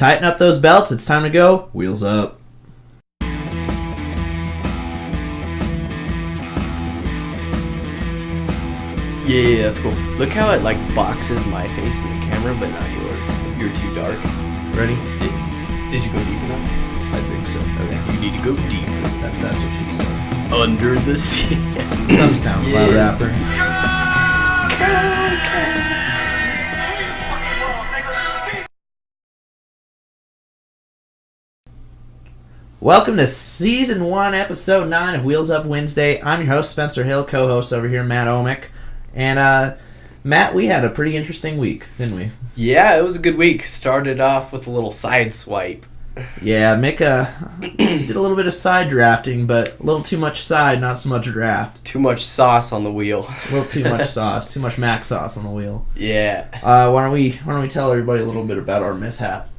Tighten up those belts. It's time to go. Wheels up. Yeah, that's cool. Look how it boxes my face in the camera, but not yours. You're too dark. Ready? Did you go deep enough? I think so. Okay. You need to go deeper. That's what she said. Under the sea. Some SoundCloud rapper. Welcome to Season 1, Episode 9 of Wheels Up Wednesday. I'm your host, Spencer Hill, co-host over here, Matt Omick. And, Matt, we had a pretty interesting week, didn't we? Yeah, it was a good week. Started off with a little side swipe. Yeah, Mick did a little bit of side drafting, but a little too much side, not so much draft. Too much sauce on the wheel. A little too much sauce, too much mac sauce on the wheel. Yeah. Why don't we tell everybody a little bit about our mishap?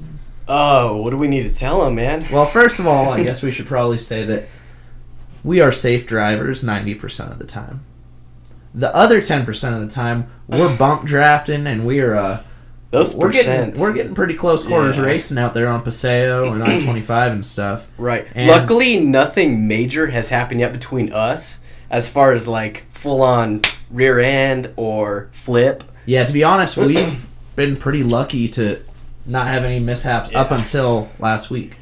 Oh, what do we need to tell them, man? Well, first of all, I guess we should probably say that we are safe drivers 90% of the time. The other 10% of the time, we're bump drafting, and we're getting pretty close quarters racing out there on Paseo and I-25 and stuff. Right. And luckily, nothing major has happened yet between us as far as full-on rear end or flip. Yeah, to be honest, we've been pretty lucky to not have any mishaps up until last week.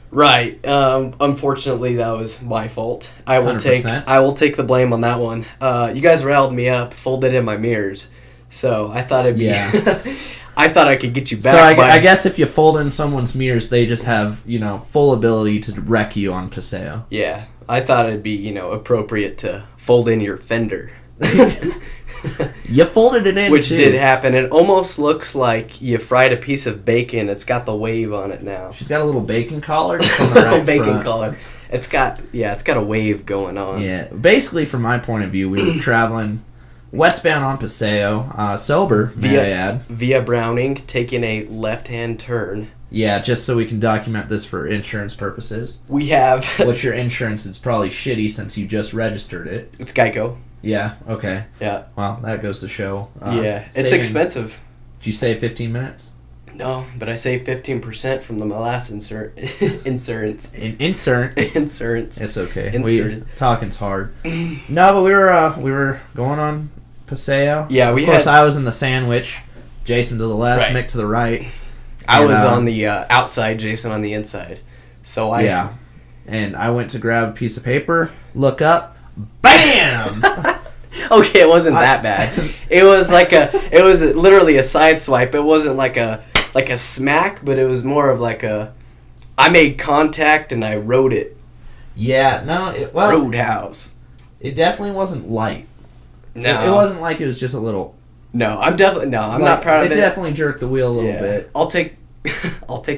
Right. Unfortunately, that was my fault. I will 100%. take the blame on that one. You guys riled me up, folded in my mirrors, so I thought it'd be. Yeah. I thought I could get you back. So I guess if you fold in someone's mirrors, they just have full ability to wreck you on Paseo. Yeah, I thought it'd be appropriate to fold in your fender. You folded it in, which too. Did happen. It almost looks like you fried a piece of bacon. It's got the wave on it now. She's got a little bacon collar just on the right bacon front. collar. It's got a wave going on. Yeah, basically from my point of view, we were traveling westbound on Paseo, sober, via Browning, taking a left-hand turn. Yeah, just so we can document this for insurance purposes. We have which your insurance is probably shitty since you just registered it. It's Geico. Yeah, okay. Yeah. Well, that goes to show. It's expensive. Did you save 15 minutes? No, but I saved 15% from the last insurance. Insurance. Insurance. It's okay. Inserted. Talking's hard. No, but we were going on Paseo. Yeah, of course, I was in the sandwich. Jason to the left, right. Mick to the right. I was on the outside, Jason on the inside. So and I went to grab a piece of paper, look up, bam! Okay, it wasn't that bad. It was it was literally a side swipe. It wasn't like a smack, but it was more of I made contact and I rode it. Yeah, no, Roadhouse. It definitely wasn't light. No. It wasn't like it was just a little. No, I'm not proud of it. It definitely jerked the wheel a little bit. I'll take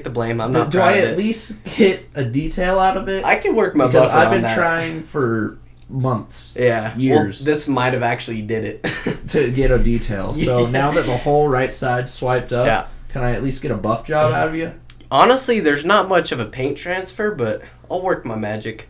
the blame. I'm not do proud I of it. at least get a detail out of it? I can work my because buffer I've on been that. trying for months. Yeah. Years. Well, this might have actually did it. to get a detail. So now that the whole right side swiped up, can I at least get a buff job out of you? Honestly, there's not much of a paint transfer, but I'll work my magic.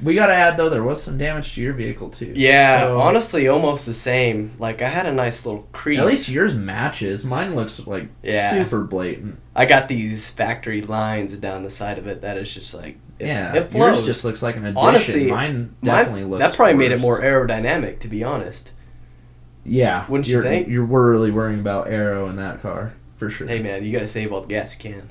We gotta add, though, there was some damage to your vehicle, too. Yeah, so, honestly, almost the same. I had a nice little crease. At least yours matches. Mine looks, super blatant. I got these factory lines down the side of it that is just, it flows. Yours just looks like an addition. Honestly, mine definitely looks that probably worse. made it more aerodynamic, to be honest. Yeah. Wouldn't you think? You're really worrying about aero in that car, for sure. Hey, man, you gotta save all the gas you can.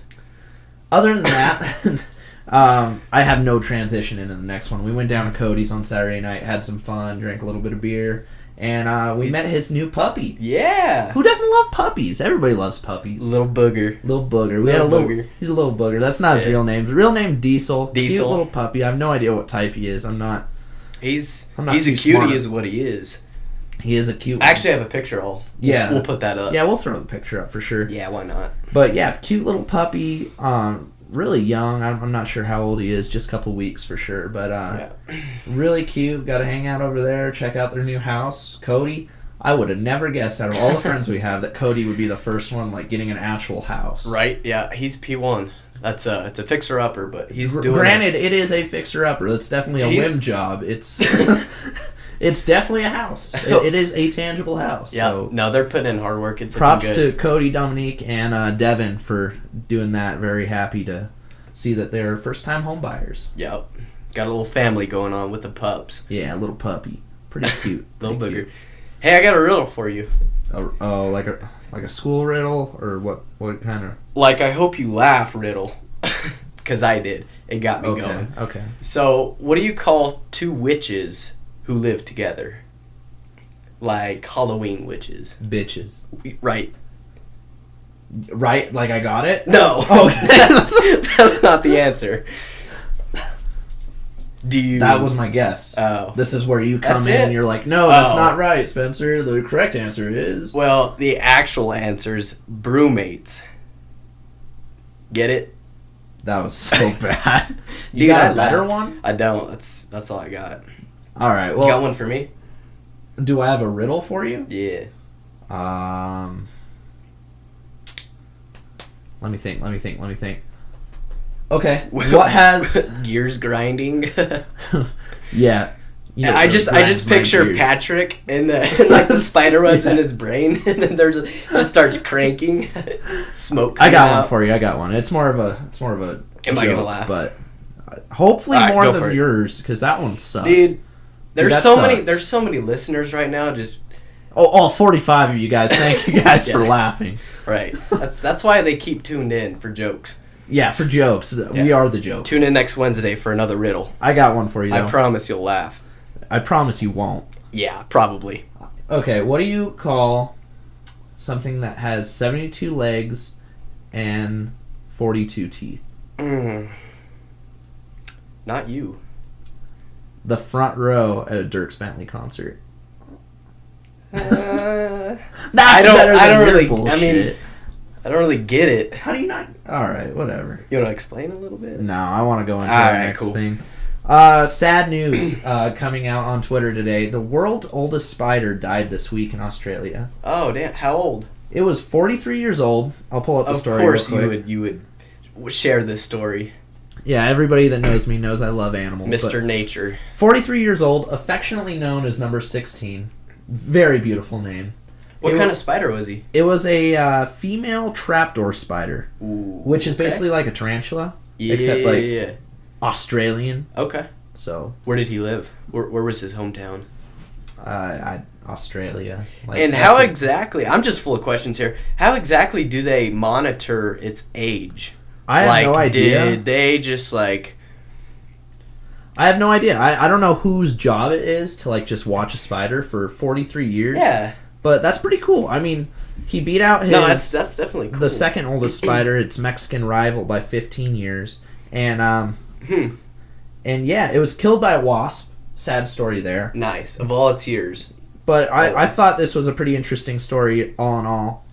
Other than that... I have no transition into the next one. We went down to Cody's on Saturday night, had some fun, drank a little bit of beer, and we met his new puppy. Yeah. Who doesn't love puppies? Everybody loves puppies. Little booger. He's a little booger. That's not his real name. His real name, Diesel. Diesel. Cute little puppy. I have no idea what type he is. He's a cutie is what he is. He is a cute one. I actually have a picture. We'll put that up. Yeah, we'll throw the picture up for sure. Yeah, why not? But yeah, cute little puppy. Really young. I'm not sure how old he is. Just a couple weeks for sure. But really cute. Got to hang out over there. Check out their new house. Cody. I would have never guessed out of all the friends we have that Cody would be the first one getting an actual house. Right. Yeah. He's P1. It's a fixer upper, but he's doing. Granted, it is a fixer upper. That's definitely a whim job. It's It's definitely a house. It is a tangible house. Yeah. So No, they're putting in hard work. It's props good. to Cody, Dominique, and Devin for doing that. Very happy to see that they're first-time home buyers. Yep. Got a little family going on with the pups. Yeah, a little puppy. Pretty cute. Little booger. Cute. Hey, I got a riddle for you. Oh, like a school riddle, or what kind of? Like, I hope you laugh riddle. Because I did. It got me going. Okay. So, what do you call two witches who live together? Like Halloween witches. Bitches. Right. Right? Like I got it? No. Okay. That's not the answer. That was my guess. Oh. This is where you come in and you're like, no, that's not right, Spencer. The correct answer is... Well, the actual answer is brewmates. Get it? That was so bad. You Dude, got a better one? I don't. That's all I got. All right. Well, you got one for me? Do I have a riddle for you? Yeah. Let me think. Okay. What has gears grinding? Yeah. You know, I just picture Patrick in the spider webs in his brain, and then there just starts cranking, smoke. I got one for you. I got one. It's more of a. Am I gonna laugh? But hopefully right, more than yours, because that one sucks. Dude, there's so many listeners right now. Just all 45 of you guys. Thank you guys for laughing. Right. That's why they keep tuned in for jokes. Yeah, for jokes. Yeah. We are the joke. Tune in next Wednesday for another riddle. I got one for you, though. I promise you'll laugh. I promise you won't. Yeah, probably. Okay, what do you call something that has 72 legs and 42 teeth? Not you. The front row at a Dierks Bentley concert. I don't really get it. How do you not? All right, whatever. You want to explain a little bit? No, I want to go into the next thing. Sad news coming out on Twitter today. The world's oldest spider died this week in Australia. Oh, damn. How old? It was 43 years old. I'll pull up the story. Of course you would share this story. Yeah, everybody that knows me knows I love animals. Mr. Nature. 43 years old, affectionately known as number 16. Very beautiful name. What kind of spider was he? It was a female trapdoor spider, Ooh, which is basically like a tarantula, except like Australian. Okay. So where did he live? Where was his hometown? Australia. And how exactly? I'm just full of questions here. How exactly do they monitor its age? I have no idea. Did they just like? I have no idea. I don't know whose job it is to just watch a spider for 43 years. Yeah. But that's pretty cool. I mean, he beat out his... No, that's definitely cool. The second oldest spider, its Mexican rival, by 15 years. And, and yeah, it was killed by a wasp. Sad story there. Nice. Of all its years. But I thought this was a pretty interesting story, all in all.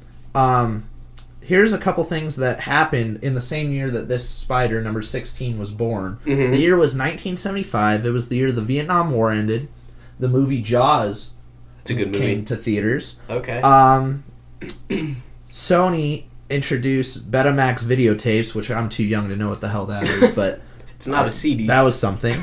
Here's a couple things that happened in the same year that this spider, number 16, was born. Mm-hmm. The year was 1975. It was the year the Vietnam War ended. The movie Jaws... It's a good movie. Came to theaters. Okay. Sony introduced Betamax videotapes, which I'm too young to know what the hell that is, but it's not a CD. That was something.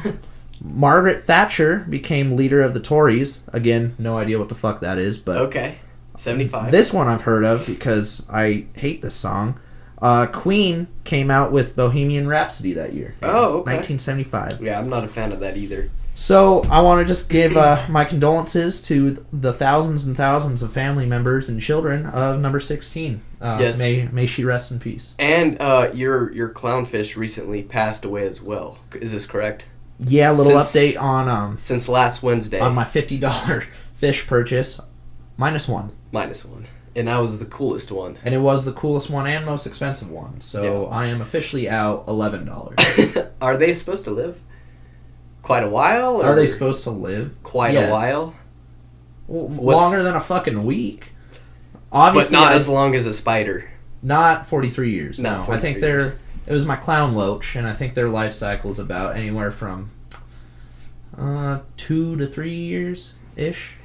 Margaret Thatcher became leader of the Tories. Again, no idea what the fuck that is, but okay. 75. This one I've heard of because I hate this song. Queen came out with Bohemian Rhapsody that year. Oh, okay. 1975. Yeah, I'm not a fan of that either. So, I want to just give my condolences to the thousands and thousands of family members and children of number 16. Yes. May she rest in peace. And your clownfish recently passed away as well. Is this correct? Yeah, a little update on... since last Wednesday. On my $50 fish purchase, -1. -1. And that was the coolest one. And it was the coolest one and most expensive one. So, yeah. I am officially out $11. Are they supposed to live? Quite a while? Or are they supposed to live? Quite a while? Well, longer than a fucking week. Obviously, but not as long as a spider. Not 43 years. No, 43 I think they're... It was my clown loach, and I think their life cycle is about anywhere from 2 to 3 years-ish.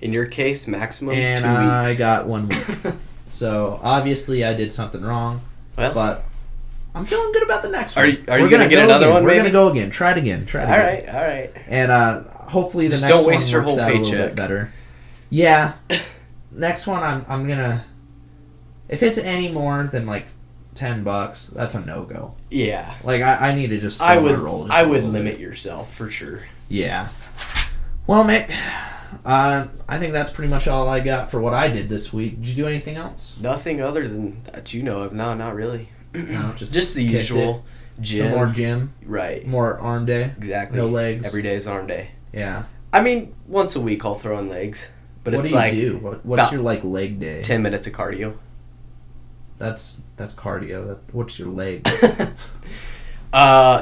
In your case, maximum and 2 weeks. I got 1 week. So, obviously, I did something wrong. Well, but I'm feeling good about the next one. Are you going to get another again. one, We're maybe? going to go again. Try it again. All right. And hopefully the Just next don't waste one your works whole out a little paycheck. bit better. Yeah. Next one, I'm going to... If it's any more than, like, $10, that's a no-go. Yeah. Like, I need to just slow my roll. I would limit yourself, for sure. Yeah. Well, Mick, I think that's pretty much all I got for what I did this week. Did you do anything else? Nothing other than that you know of. No, not really. No, just the usual. Gym. Some more gym. Right. More arm day. Exactly. No legs. Every day is arm day. Yeah. I mean, once a week I'll throw in legs. But what it's do you like do? What's your, like, leg day? 10 minutes of cardio. That's cardio. What's your leg?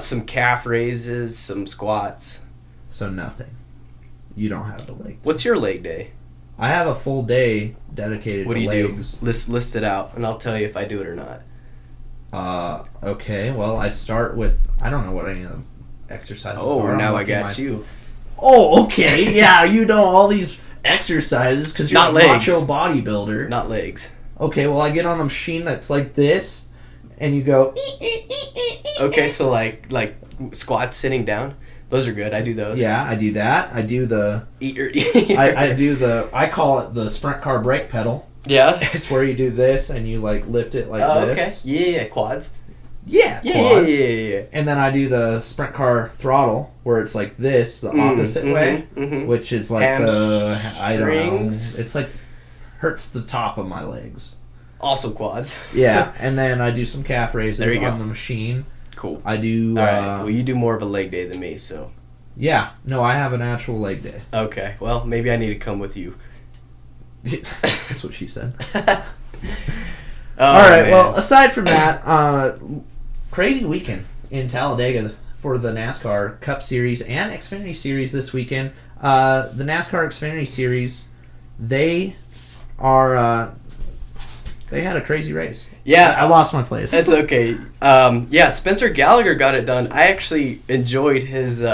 Some calf raises, some squats. So nothing. You don't have a leg day. What's your leg day? I have a full day dedicated to legs. What do you do? List it out, and I'll tell you if I do it or not. Okay. Well, I start with... I don't know what any of the exercises are. Oh, now I got you. Oh, okay. Yeah, you know all these exercises because you're Not a legs. macho bodybuilder. Not legs. Okay, well, I get on the machine that's like this, and you go... Okay, so like squats sitting down. Those are good. I do those. Yeah, I do that. I do the... I do the... I call it the sprint car brake pedal. Yeah. It's where you do this, and you, like, lift it like this. Okay. Yeah, quads. Yeah, Yeah, quads. yeah. And then I do the sprint car throttle, where it's like this, the opposite way, which is like I don't know. It's like hurts the top of my legs. Also quads. Yeah, and then I do some calf raises on the machine. Cool. I do... All right. Well, you do more of a leg day than me, so... Yeah. No, I have an actual leg day. Okay. Well, maybe I need to come with you. That's what she said. All right. Man. Well, aside from that, crazy weekend in Talladega for the NASCAR Cup Series and Xfinity Series this weekend. The NASCAR Xfinity Series, they are... They had a crazy race. Yeah. I lost my place. That's okay. Yeah, Spencer Gallagher got it done. I actually enjoyed his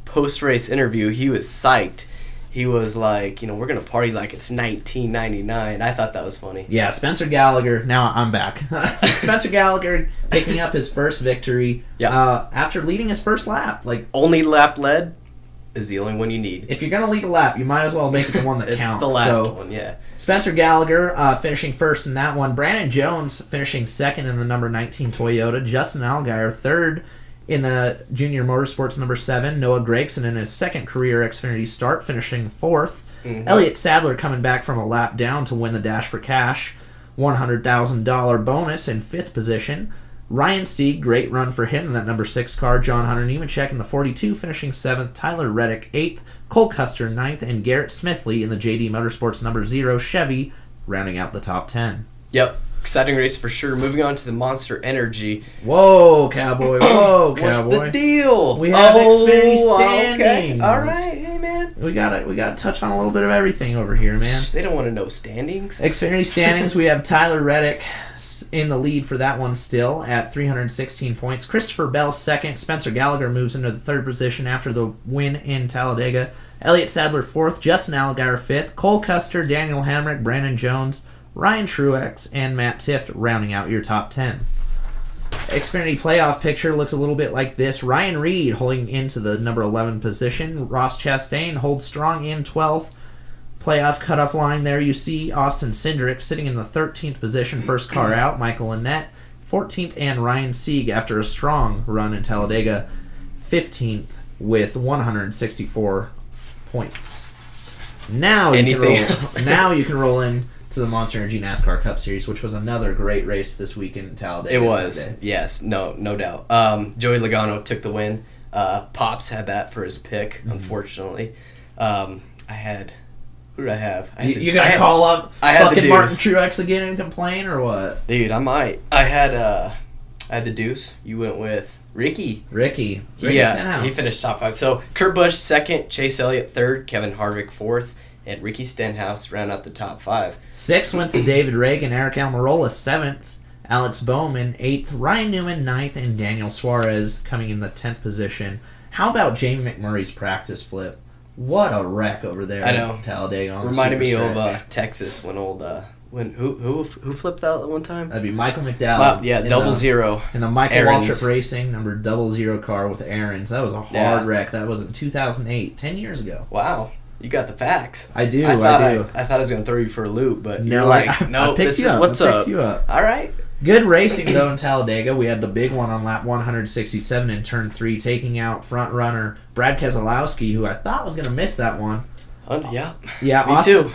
post-race interview. He was psyched. He was like, we're going to party like it's 1999. I thought that was funny. Yeah, Spencer Gallagher. Now I'm back. Spencer Gallagher picking up his first victory after leading his first lap. Like, only lap led is the only one you need. If you're going to lead a lap, you might as well make it the one that it's counts. It's the last one, yeah. Spencer Gallagher finishing first in that one. Brandon Jones finishing second in the number 19 Toyota. Justin Allgaier third in the Junior Motorsports number 7. Noah Gragson in his second career Xfinity start finishing fourth. Mm-hmm. Elliott Sadler coming back from a lap down to win the Dash for Cash. $100,000 bonus in fifth position. Ryan Sieg, great run for him in that number 6 car. John Hunter Nemechek in the 42, finishing 7th. Tyler Reddick, 8th. Cole Custer, 9th. And Garrett Smithley in the JD Motorsports number 0 Chevy, rounding out the top 10. Yep. Exciting race for sure. Moving on to the Monster Energy. Whoa, Cowboy. Whoa, Cowboy. What's the deal? We have Xfinity standings. Okay. All right. Hey, man. We gotta touch on a little bit of everything over here, man. They don't want to know standings. Xfinity standings, we have Tyler Reddick in the lead for that one still at 316 points. Christopher Bell second. Spencer Gallagher moves into the third position after the win in Talladega. Elliott Sadler fourth. Justin Allgaier fifth. Cole Custer, Daniel Hamrick, Brandon Jones, Ryan Truex, and Matt Tifft rounding out your top 10. Xfinity playoff picture looks a little bit like this. Ryan Reed holding into the number 11 position. Ross Chastain holds strong in 12th. Playoff cutoff line there you see Austin Cindric sitting in the 13th position, first car out. Michael Annett 14th, and Ryan Sieg after a strong run in Talladega 15th with 164 points. Now you can roll in to the Monster Energy NASCAR Cup Series, which was another great race this week in Talladega. It was, Sunday. Yes, no doubt. Joey Logano took the win. Pops had that for his pick, unfortunately. Who did I have? You gonna call up fucking Martin Truex again and complain, or what? Dude, I might. I had the deuce. You went with Ricky Stenhouse. He finished top 5. So Kurt Busch second, Chase Elliott third, Kevin Harvick fourth, and Ricky Stenhouse round out the top 5. 6th went to David Reagan, Eric Almirola 7th, Alex Bowman 8th, Ryan Newman 9th, and Daniel Suarez coming in the 10th position. How about Jamie McMurray's practice flip? What a wreck over there. I know. In Talladega. Reminded me of Texas when old Who flipped out one time? That'd be Michael McDowell. Wow, yeah, 0 in the Michael Aaron's. Waltrip Racing number 00 car with Aaron's. That was a hard wreck. That was in 2008, 10 years ago. Wow. You got the facts. I do. I thought I was going to throw you for a loop, but no, you're like, no, this is what's up. You up. All right. Good racing, though, in Talladega. We had the big one on lap 167 in turn 3, taking out front runner Brad Keselowski, who I thought was going to miss that one. Yeah. Yeah, me too.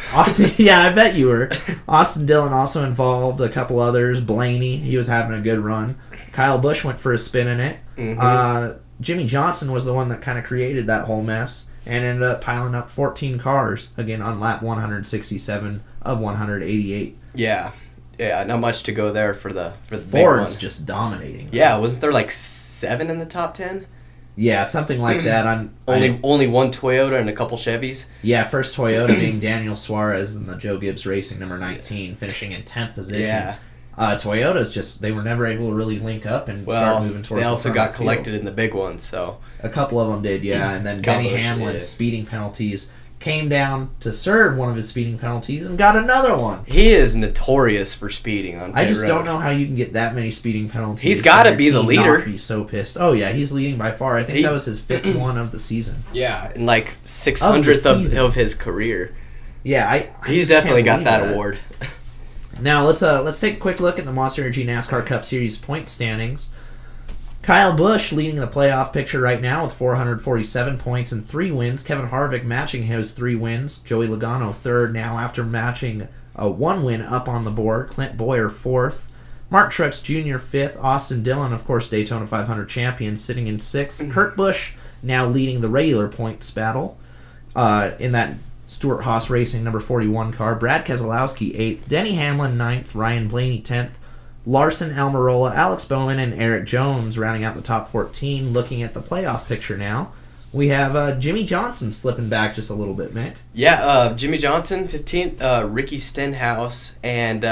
Yeah, I bet you were. Austin Dillon also involved, a couple others. Blaney, he was having a good run. Kyle Busch went for a spin in it. Mm-hmm. Jimmy Johnson was the one that kind of created that whole mess and ended up piling up 14 cars, again, on lap 167 of 188. Yeah, not much to go there for the Ford's big one. just dominating. Yeah, wasn't there like 7 in the top 10? Yeah, something like that. Only one Toyota and a couple Chevys. Yeah, first Toyota being Daniel Suarez in the Joe Gibbs Racing number 19, finishing in 10th position. Yeah. Toyota's just, they were never able to really link up and start moving towards they also the front got of the field. collected in the big one, so. A couple of them did, yeah. And then Denny Hamlin's speeding penalties came down to serve one of his speeding penalties and got another one. He is notorious for speeding on pit I just road. don't know how you can get that many speeding penalties. He's got to be the leader. He's so pissed. Oh, yeah, he's leading by far. I think that was his 5th one of the season. Yeah, and like 600th of his career. Yeah, he's definitely got that award. Now, let's take a quick look at the Monster Energy NASCAR Cup Series point standings. Kyle Busch leading the playoff picture right now with 447 points and 3 wins. Kevin Harvick matching his 3 wins. Joey Logano third now after matching a 1 win up on the board. Clint Bowyer 4th. Mark Truex Jr. 5th. Austin Dillon, of course, Daytona 500 champion, sitting in 6th. Kurt Busch now leading the regular points battle in that Stuart Haas Racing number 41 car. Brad Keselowski 8th. Denny Hamlin 9th. Ryan Blaney 10th. Larson, Almirola, Alex Bowman, and Eric Jones rounding out the top 14. Looking at the playoff picture now, we have Jimmy Johnson slipping back just a little bit, Mick. Yeah, Jimmy Johnson, 15th, Ricky Stenhouse, and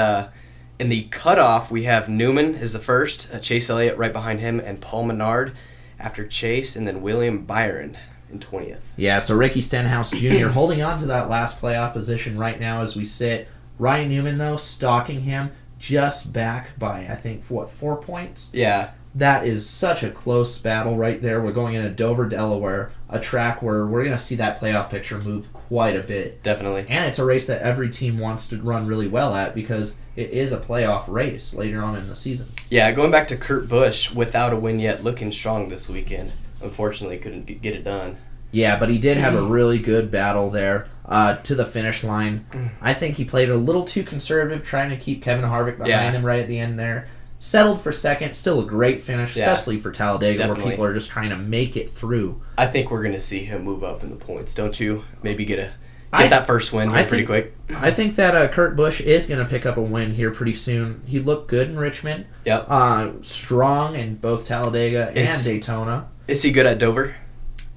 in the cutoff, we have Newman is the first, Chase Elliott right behind him, and Paul Menard after Chase, and then William Byron in 20th. Yeah, so Ricky Stenhouse Jr. holding on to that last playoff position right now as we sit. Ryan Newman, though, stalking him. Just back by, I think, 4 points? Yeah. That is such a close battle right there. We're going into Dover, Delaware, a track where we're going to see that playoff picture move quite a bit. Definitely. And it's a race that every team wants to run really well at because it is a playoff race later on in the season. Yeah, going back to Kurt Busch, without a win yet, looking strong this weekend. Unfortunately, couldn't get it done. Yeah, but he did have a really good battle there to the finish line. I think he played a little too conservative, trying to keep Kevin Harvick behind him right at the end there. Settled for second, still a great finish, especially for Talladega, where people are just trying to make it through. I think we're going to see him move up in the points, don't you? Maybe get that first win pretty quick. I think that Kurt Busch is going to pick up a win here pretty soon. He looked good in Richmond. Yep. Strong in both Talladega and Daytona. Is he good at Dover?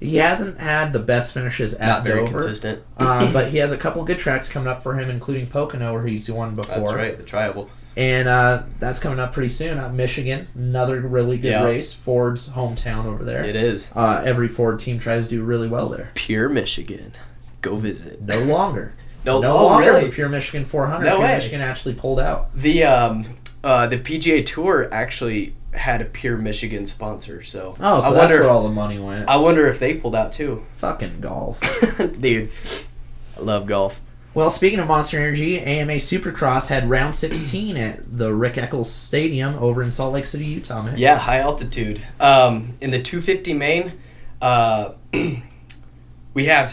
He hasn't had the best finishes at Not very Dover, consistent. but he has a couple good tracks coming up for him, including Pocono, where he's won before. That's right, the Trioval. And that's coming up pretty soon. Michigan, another really good race. Ford's hometown over there. It is. Every Ford team tries to do really well there. Pure Michigan. Go visit. No longer. No longer really? the Pure Michigan 400. No Pure way. Michigan actually pulled out. The PGA Tour actually had a Pure Michigan sponsor, so that's where all the money went. I wonder if they pulled out too. Fucking golf. Dude, I love golf. Well, speaking of Monster Energy, AMA Supercross had round 16 at the Rick Eccles Stadium over in Salt Lake City, Utah, man. Yeah, high altitude. In the 250 main, we have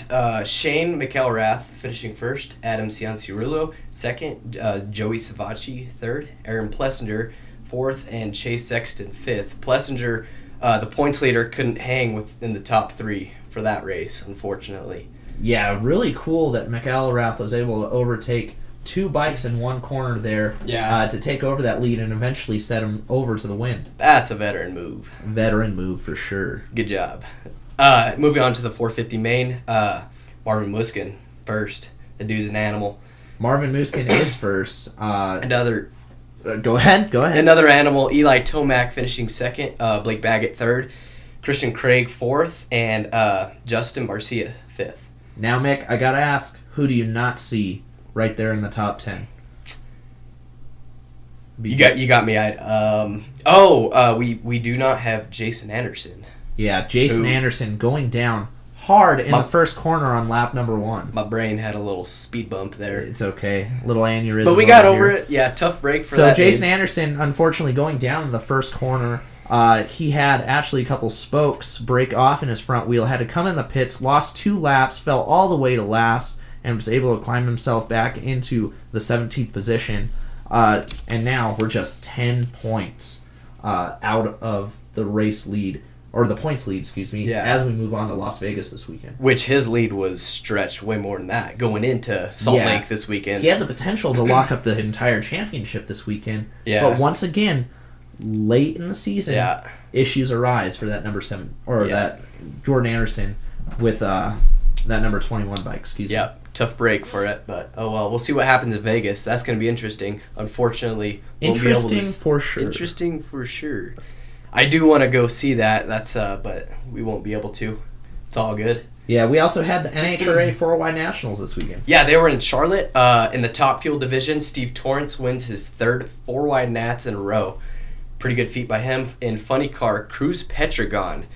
Shane McElrath finishing first, Adam Cianciarulo second, Joey Savacci third, Aaron Plessinger fourth, and Chase Sexton fifth. Plessinger, the points leader, couldn't hang within the top 3 for that race, unfortunately. Yeah, really cool that McElrath was able to overtake 2 bikes in one corner there to take over that lead and eventually set him over to the win. That's a veteran move. Veteran move for sure. Good job. Moving on to the 450 main, Marvin Muskin first. The dude's an animal. Marvin Muskin is first. Go ahead. Another animal, Eli Tomac finishing second, Blake Baggett third, Christian Craig fourth, and Justin Barcia fifth. Now, Mick, I gotta ask, who do you not see right there in the top 10? You got me. We do not have Jason Anderson. Yeah, Jason Anderson going down hard in the first corner on lap number 1. My brain had a little speed bump there. It's okay. Little aneurysm. But we got over it. Yeah, tough break for that. So Jason Anderson, unfortunately, going down in the first corner, he had actually a couple spokes break off in his front wheel, had to come in the pits, lost 2 laps, fell all the way to last, and was able to climb himself back into the 17th position. And now we're just 10 points out of the race lead. Or the points lead, excuse me, as we move on to Las Vegas this weekend. Which his lead was stretched way more than that going into Salt Lake this weekend. He had the potential to lock up the entire championship this weekend. Yeah. But once again, late in the season, issues arise for that number 7, or that Jordan Anderson with that number 21 bike, excuse me. Yeah, tough break for it, but oh well, we'll see what happens in Vegas. That's going to be interesting. Unfortunately, Interesting for sure. Interesting for sure. I do want to go see that. That's but we won't be able to. It's all good. Yeah, we also had the NHRA 4-wide Nationals this weekend. Yeah, they were in Charlotte in the Top Fuel division. Steve Torrance wins his 3rd 4-wide Nats in a row. Pretty good feat by him. In Funny Car, Cruz Petragon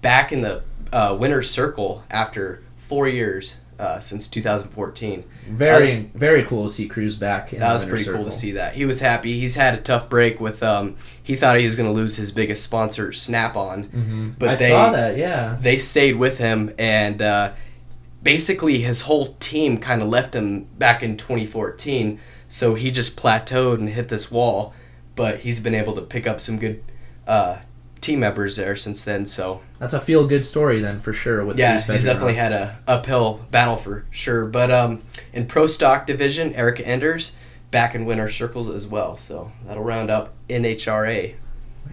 back in the winner's circle after 4 years since 2014. Very cool to see Cruz back in the winner's circle. That was pretty cool to see that. He was happy. He's had a tough break with he thought he was going to lose his biggest sponsor, Snap-on. But I saw that, yeah. They stayed with him, and basically his whole team kind of left him back in 2014, so he just plateaued and hit this wall, but he's been able to pick up some good team members there since then, so that's a feel-good story then for sure. With he's definitely had a uphill battle for sure. But in Pro Stock division, Eric Enders back in winner circles as well, so that'll round up NHRA.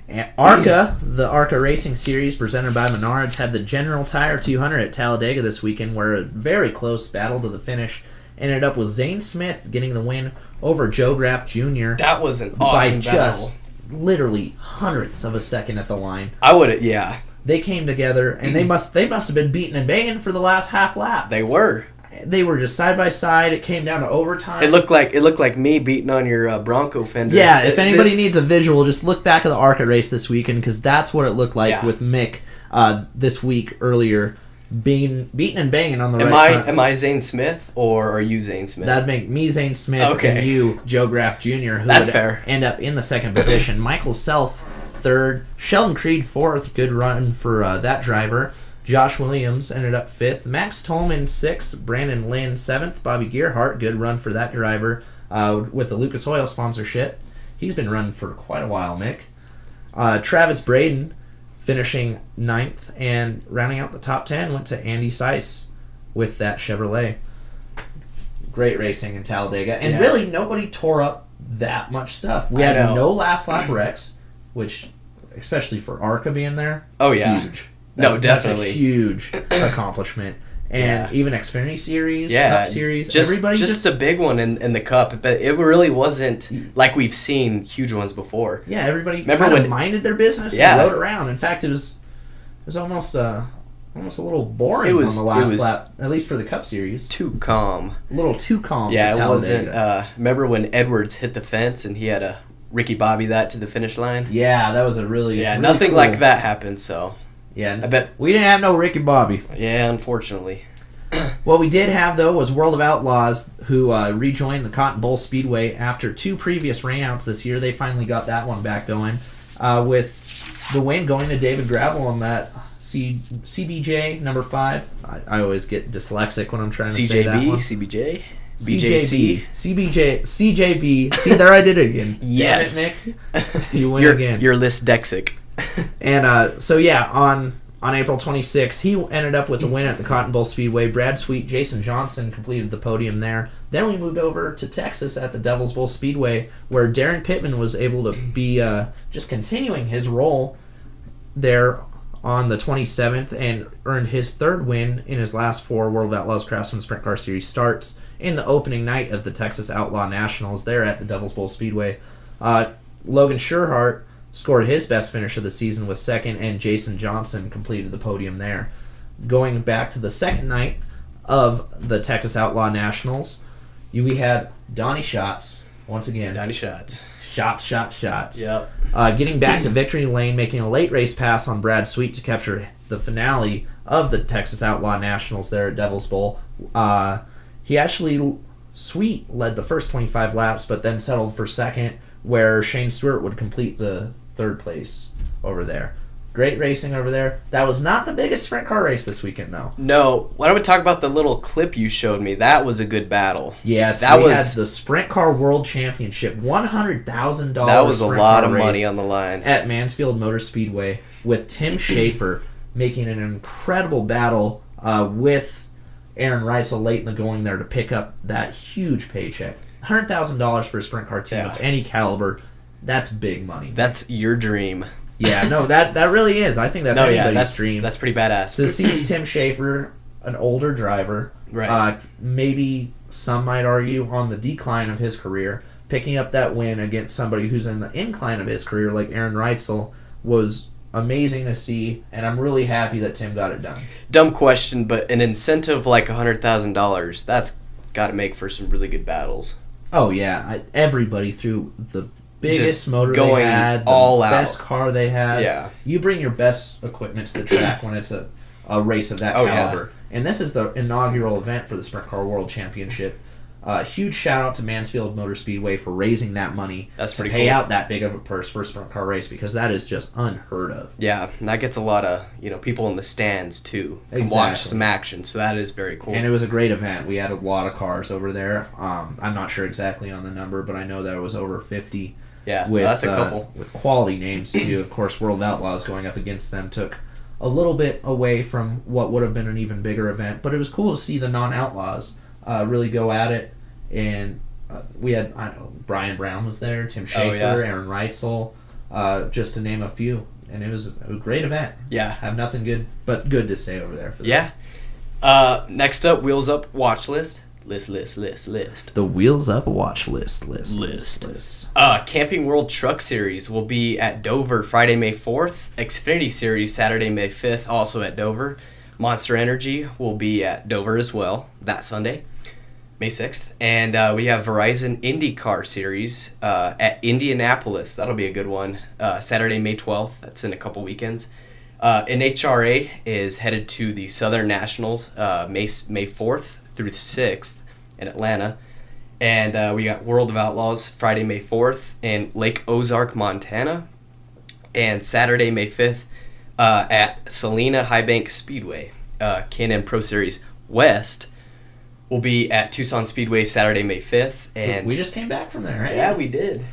And ARCA, the ARCA Racing Series presented by Menards, had the General Tire 200 at Talladega this weekend, where a very close battle to the finish ended up with Zane Smith getting the win over Joe Graff Jr. That was an awesome battle. Just literally hundredths of a second at the line. I would, yeah. They came together, and they must have been beating and banging for the last half lap. They were. They were just side by side. It came down to overtime. It looked like me beating on your Bronco fender. Yeah, if anybody needs a visual, just look back at the ARCA race this weekend, because that's what it looked like with Mick this week earlier, being beaten and banging on the front. Am I Zane Smith, or are you Zane Smith? That'd make me Zane Smith and you Joe Graff Jr., who that's would fair. End up in the second position. Michael Self, 3rd. Sheldon Creed, 4th. Good run for that driver. Josh Williams ended up 5th. Max Tolman, 6th. Brandon Lynn, 7th. Bobby Gearhart, good run for that driver with the Lucas Oil sponsorship. He's been running for quite a while, Mick. Travis Braden, finishing 9th, and rounding out the top 10 went to Andy Seiss with that Chevrolet. Great racing in Talladega, and really nobody tore up that much stuff. We had no last lap wrecks, which, especially for ARCA being there, huge. Definitely. That's a huge accomplishment. And even Xfinity Series, Cup Series, everybody just a big one in the Cup, but it really wasn't like we've seen huge ones before. Yeah, everybody kind of minded their business and rode around. In fact, it was almost a little boring on the last lap, at least for the Cup Series. Too calm. A little too calm. Yeah, it wasn't. Remember when Edwards hit the fence and he had a Ricky Bobby that to the finish line? Yeah, that was a really nothing cool. Like that happened. So. Yeah, I bet we didn't have no Ricky Bobby. Yeah, unfortunately. What we did have, though, was World of Outlaws, who rejoined the Cotton Bowl Speedway after 2 previous rainouts this year. They finally got that one back going, with the win going to David Gravel on that CBJ number 5. I always get dyslexic when I'm trying to say that one. CBJ, BJC, CBJ, CJB. See, there I did it again. Yes, Damn it, Nick. You win again. You're dyslexic. And on April 26th, he ended up with a win at the Cotton Bowl Speedway. Brad Sweet, Jason Johnson completed the podium there. Then we moved over to Texas at the Devil's Bowl Speedway, where Darren Pittman was able to be just continuing his role there on the 27th and earned his 3rd win in his last 4 World of Outlaws Craftsman Sprint Car Series starts in the opening night of the Texas Outlaw Nationals there at the Devil's Bowl Speedway. Logan Sherhart scored his best finish of the season with 2nd, and Jason Johnson completed the podium there. Going back to the second night of the Texas Outlaw Nationals, we had Donnie Schatz once again. Donnie Schatz. Shots. Yep. Getting back to victory lane, making a late race pass on Brad Sweet to capture the finale of the Texas Outlaw Nationals there at Devil's Bowl. Sweet led the first 25 laps, but then settled for second, where Shane Stewart would complete the third place over there. Great racing over there. That was not the biggest sprint car race this weekend, though. No. Why don't we talk about the little clip you showed me? That was a good battle. Yes, we had the Sprint Car World Championship, $100,000. That was a lot of money on the line. At Mansfield Motor Speedway, with Tim Schaefer making an incredible battle with Aaron Reitzel late in the going there to pick up that huge paycheck. $100,000 for a sprint car team of any caliber, that's big money. That's your dream. Yeah, no, that really is. I think that's anybody's dream. That's pretty badass. To see Tim Schaefer, an older driver, right. Maybe some might argue on the decline of his career, picking up that win against somebody who's in the incline of his career, like Aaron Reitzel, was amazing to see, and I'm really happy that Tim got it done. Dumb question, but an incentive like $100,000, that's got to make for some really good battles. Oh, yeah. Everybody threw the biggest motor going they had, all the out. best car they had. Yeah. You bring your best equipment to the track when it's a race of that caliber. Yeah. And this is the inaugural event for the Sprint Car World Championship. Huge shout out to Mansfield Motor Speedway for raising that money to pay out that big of a purse for a sprint car race, because that is just unheard of. Yeah, and that gets a lot of people in the stands too. Watch some action, so that is very cool. And it was a great event. We had a lot of cars over there. I'm not sure exactly on the number, but I know there was over 50. Yeah, that's a couple with quality names too. Of course, World Outlaws going up against them took a little bit away from what would have been an even bigger event, but it was cool to see the non-Outlaws really go at it. And we had Brian Brown was there, Tim Schaefer, Aaron Reitzel, just to name a few, and it was a great event. Yeah, I have nothing good to say over there for that. Yeah. Next up, Wheels Up watch list. List. The Wheels Up watch list. Camping World Truck Series will be at Dover Friday, May 4th. Xfinity Series Saturday, May 5th, also at Dover. Monster Energy will be at Dover as well that Sunday, May 6th. And we have Verizon IndyCar Series at Indianapolis. That'll be a good one. Saturday, May 12th. That's in a couple weekends. NHRA is headed to the Southern Nationals May 4th through the 6th in Atlanta. And we got World of Outlaws Friday, May 4th in Lake Ozark, Montana. And Saturday, May 5th at Salina High Bank Speedway. Can-Am Pro Series West will be at Tucson Speedway Saturday, May 5th. And we just came back from there, right? Yeah, we did.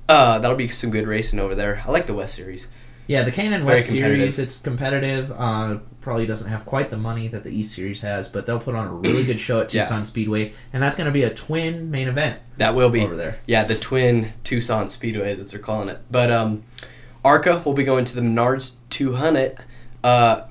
That'll be some good racing over there. I like the West Series. Yeah, the Can-Am West Series, it's competitive. Probably doesn't have quite the money that the East Series has, but they'll put on a really good show at Tucson Speedway, and that's going to be a twin main event. That will be over there. Yeah, the twin Tucson Speedway, as they're calling it. But ARCA will be going to the Menards 200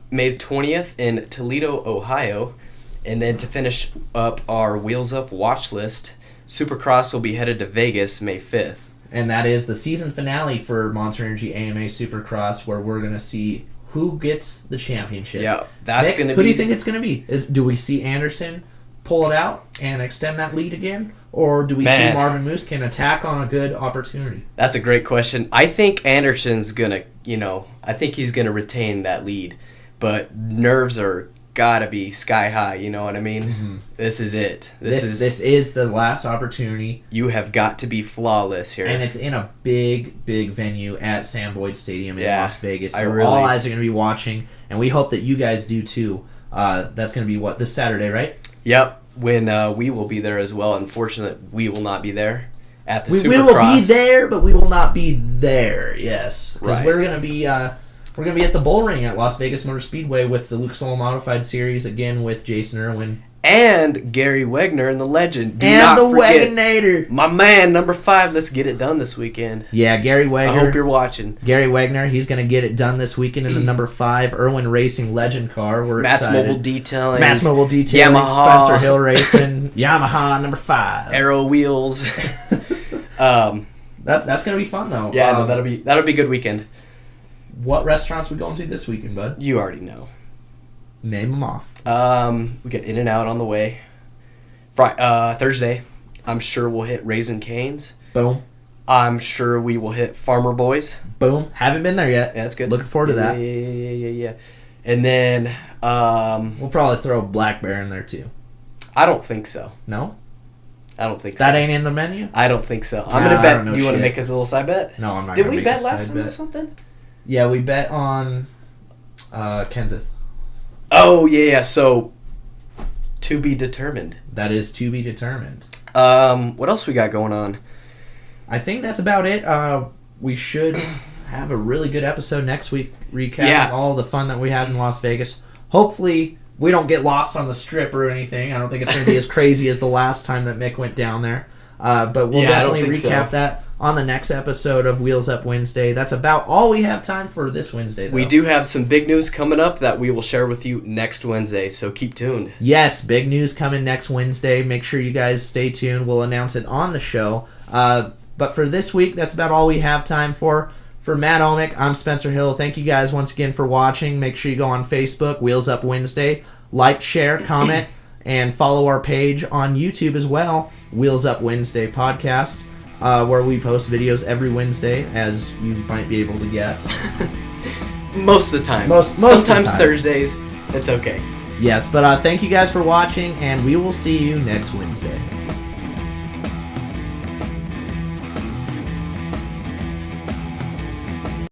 May 20th in Toledo, Ohio. And then to finish up our Wheels Up watch list, Supercross will be headed to Vegas May 5th. And that is the season finale for Monster Energy AMA Supercross, where we're going to see who gets the championship. Yeah, that's going to be... Who do you think it's going to be? Do we see Anderson pull it out and extend that lead again? Or do we see Marvin Muskin attack on a good opportunity? That's a great question. I think Anderson's going to, I think he's going to retain that lead. But nerves are gotta be sky high, you know what I mean? Mm-hmm. This is it. This is the last opportunity. You have got to be flawless here. And it's in a big venue at Sam Boyd Stadium in Las Vegas. So all eyes are going to be watching, and we hope that you guys do too. That's going to be this Saturday, right? Yep. When we will be there as well. Unfortunately, we will not be there at the Supercross. We will be there, but we will not be there. Yes, because we're going to be at the Bull Ring at Las Vegas Motor Speedway with the Lucas Oil Modified Series again with Jason Irwin and Gary Wegner and the legend. Do not forget Wegnator, my man, number 5. Let's get it done this weekend. Yeah, Gary Wegner. I hope you're watching. Gary Wegner, he's going to get it done this weekend in the number 5 Irwin Racing Legend car. We're excited. Mobile Detailing, Yamaha. Spencer Hill Racing, Yamaha number 5, Arrow Wheels. That's going to be fun though. Yeah, that'll be a good weekend. What restaurants we going to this weekend, bud? You already know. Name them off. We got In-N-Out on the way. Thursday, I'm sure we'll hit Raising Cane's. Boom. I'm sure we will hit Farmer Boys. Boom. Haven't been there yet. Yeah, that's good. Looking forward to that. Yeah. And then we'll probably throw Black Bear in there too. I don't think so. No? I don't think so. That ain't in the menu? I don't think so. I'm going to bet. Do you want to make a little side bet? No, I'm not Did going to we make bet last time on something? Yeah, we bet on Kenseth. Oh, yeah. So, to be determined. That is to be determined. What else we got going on? I think that's about it. We should have a really good episode next week recapping all the fun that we had in Las Vegas. Hopefully, we don't get lost on the strip or anything. I don't think it's going to be as crazy as the last time that Mick went down there. But we'll definitely recap that on the next episode of Wheels Up Wednesday. That's about all we have time for this Wednesday, though. We do have some big news coming up that we will share with you next Wednesday, so keep tuned. Yes, big news coming next Wednesday. Make sure you guys stay tuned. We'll announce it on the show. But for this week, that's about all we have time for. For Matt Omick, I'm Spencer Hill. Thank you guys once again for watching. Make sure you go on Facebook, Wheels Up Wednesday. Like, share, comment, and follow our page on YouTube as well, Wheels Up Wednesday Podcast, where we post videos every Wednesday, as you might be able to guess. Most of the time. Sometimes Thursdays. It's okay. Yes, but thank you guys for watching, and we will see you next Wednesday.